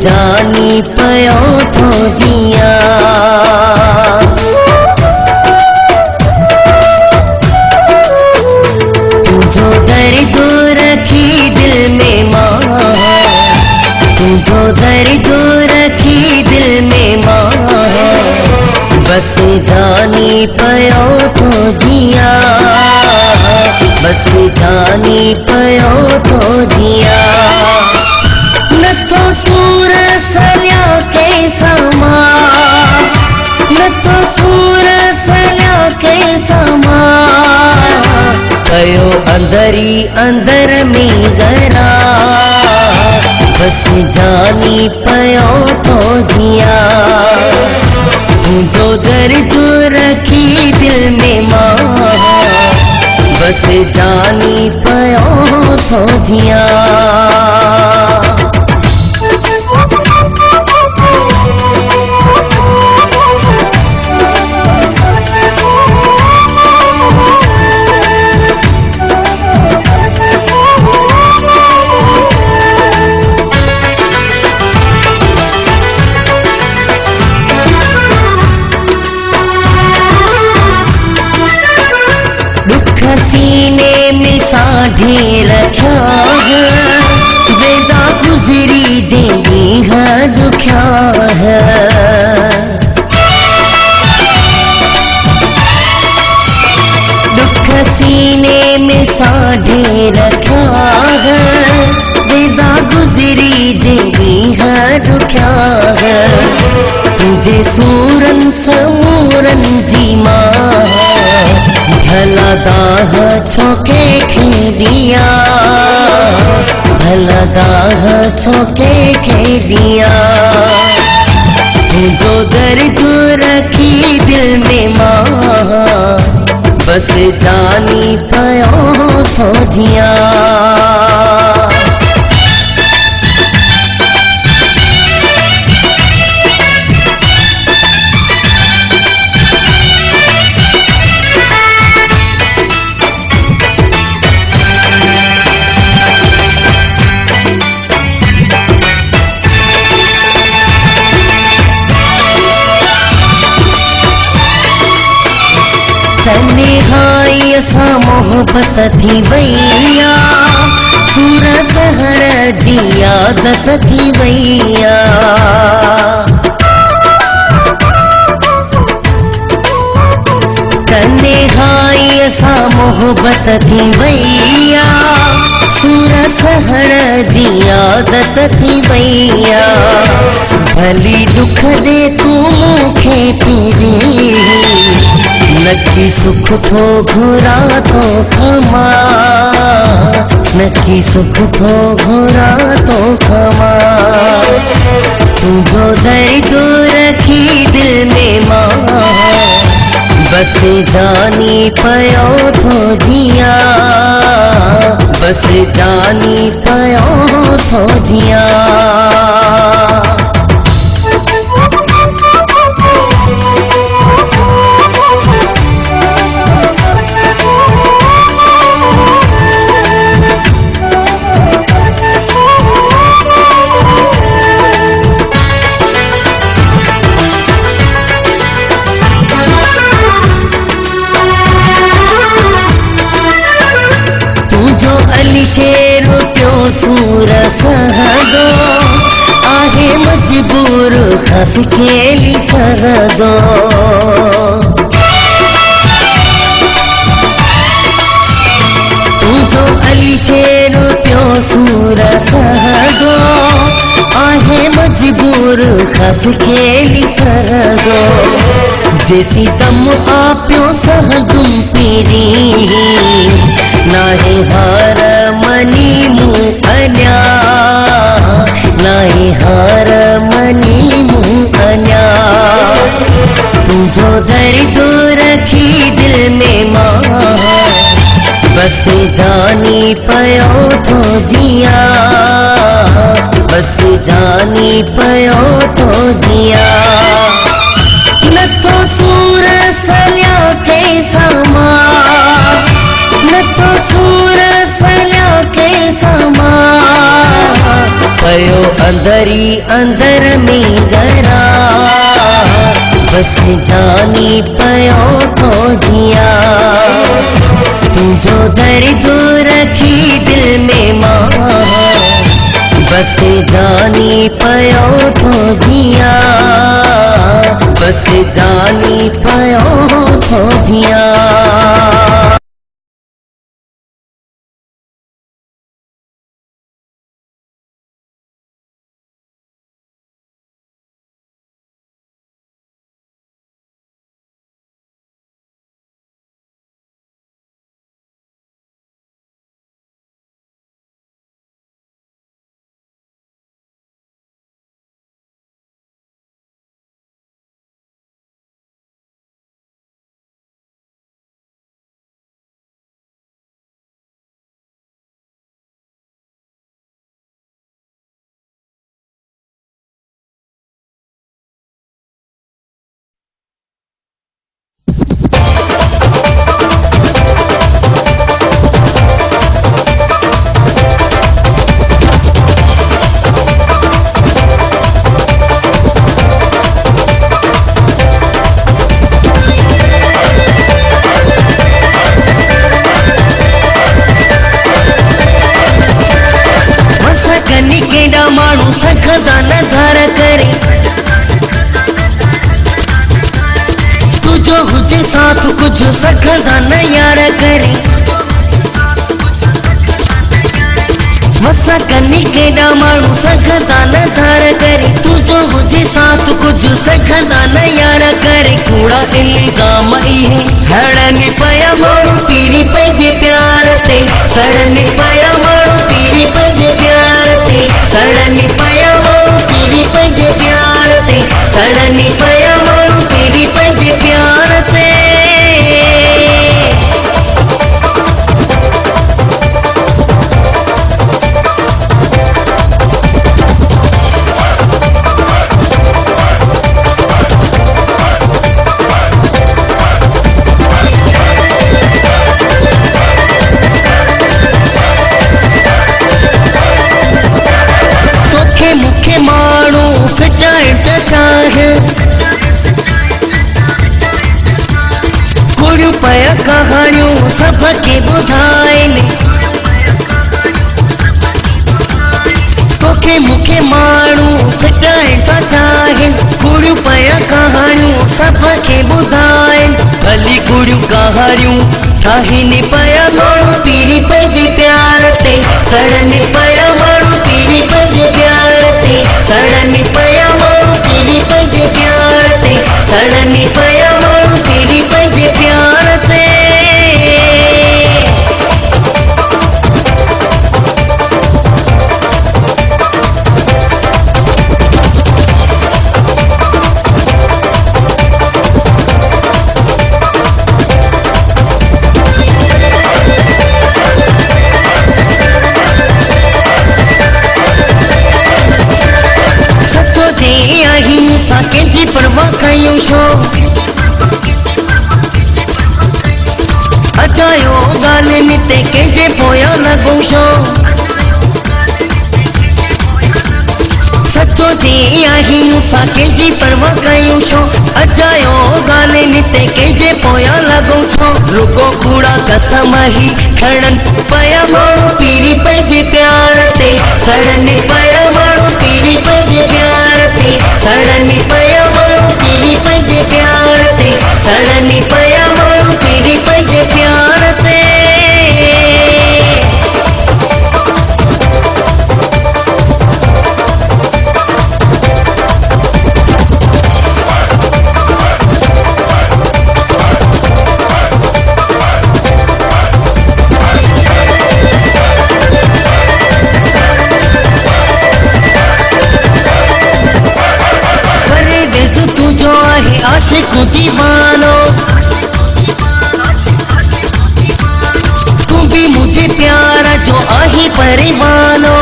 जानी पयो थो जिया। तुझो दर्द रखी दिल में मां, तुझो दर्द रखी दिल में मां, बस जानी पयो थो जिया, बस जानी पयो थो जिया। न तो सूर सलिया के समा, न तो सूर सलिया के समा, पयो अंदरी अंदर में गरा, बस जानी पयो थो जिया। तुझो दर्द रखी दिल में मां, बस जानी पयो थो जिया। सीने में साढ़े रखा है, वेदा गुजरी जेंगी है दुख्या है। दुख सीने में साढ़े रखा है, वेदा गुजरी जेंगी है दुख्या है। तुझे सूरन समूरन जी मां, भला दाह छोके खे दिया, भला दाह छोके खे दिया। तुझो दर्द रखी दिल में मां, बस जानी पयो थो जिया। तन्हाई असा मोहब्बत थी वैया, सूर सहण जी आदत थी वैया। तन्हाई असा मोहब्बत थी वैया, सूर सहण जी आदत थी वैया। भली दुख दे तू मूंखे पीरी, नकी सुख थो घुरा तो खमा, नकी सुख थो घुरा तो खमा। तुझो दर्द रखी दिल में मां, बस जानी पयो थो जिया, बस जानी पयो थो जिया। शेर प्यो सूर सहदो, आहे मजबूर खस खेली सहदो। तुझो अली शेर प्यो सूर सहदो, आहे मजबूर खस खेली सहदो। जैसी दम आप्यो सहदुम पीरी, नाहे हार मनी मुँह अन्या, नाहे हार मनी मुँह अन्या। तुझो दर्द रखी दिल में मां, बस जानी पयो थो जिया, बस जानी पयो थो जिया। न तो सूर सलिया के समा, न तो सूर सलिया के समा, पयो अंदरी अंदर में गरा बस जानी पयो तो जिया तू जो दर्द रखी दिल में मां बस जानी पयो तो जिया बस जानी पयो तो जिया। साथ कुछ सखदा न यार करे मसा कनी केड़ा मानू सखदा न धार करे तू जो मुझे साथ कुछ सखदा न यार करे कूड़ा इल्जाम है हड़न पया मानू पीरी पंजे प्यार ते सड़न पया मानू पीरी पंजे प्यार ते सड़न पया मानू पीरी पंजे प्यार ते सड़न पया मानू पीरी पंजे प्यार ते। मुखे माण्हू फिटाइट चाहे कुड़ियूं पया कहानियूं सबके ॿुधाइनि तोखे मुखे माण्हू फिटाइट चाहे कुड़ियूं पया कहानियूं सबके ॿुधाइनि भली कुड़ियूं कहानियूं ठाहिनि पया माण्हू पीरी पंहिंजे प्यार ते सड़नि पया माण्हू पीरी पंहिंजे प्यार ते सड़नि पया माण्हू पीरी पंहिंजे प्यार ते सड़नि पया माण्हू पीरी पंहिंजे प्यार ते। कंहिंजी परवाह कयूं छो अचायो ॻाल्हियुनि ते कंहिंजे पोयां लॻूं छो सचो जी आहियूं असां कंहिंजी परवाह कयूं छो अचायो ॻाल्हियुनि ते कंहिंजे पोयां लॻूं छो रुगो कूड़ा कसम ही खणनि पया माण्हू पीरी पंहिंजे प्यार ते सड़नि पया माण्हू पीरी पंहिंजे प्यार ते सड़नि पया माण्हू पीरी पंहिंजे प्यार ते सड़नि पया माण्हू पीरी पंहिंजे प्यार ते। आशिक दीवानो तू भी मुझे प्यारा जो आही परिवानो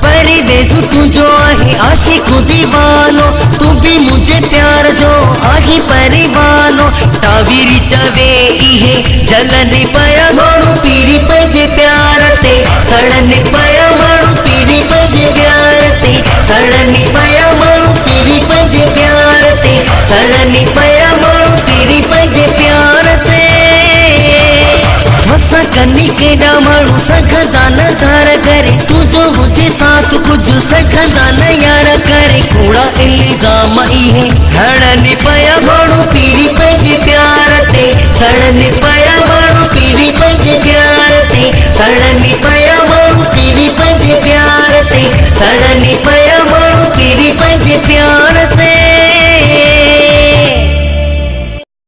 परिवेश तू जो आही आशिक दीवानो तू भी मुझे प्यार जो आही परिवानो तावीरी चवे इहे जलन पया माण्हू पीरी पंहिंजे प्यार ते सड़न सखदा न धार करे तुझो मुझे साथ कुछ सखदा न यार करे कूड़ा इल्जाम इहे हड़नी पया माण्हू पीरी पंहिंजे प्यार ते सड़नी पया माण्हू पीरी पंहिंजे प्यार ते सड़नी पया माण्हू पीरी पंहिंजे प्यार ते सड़नी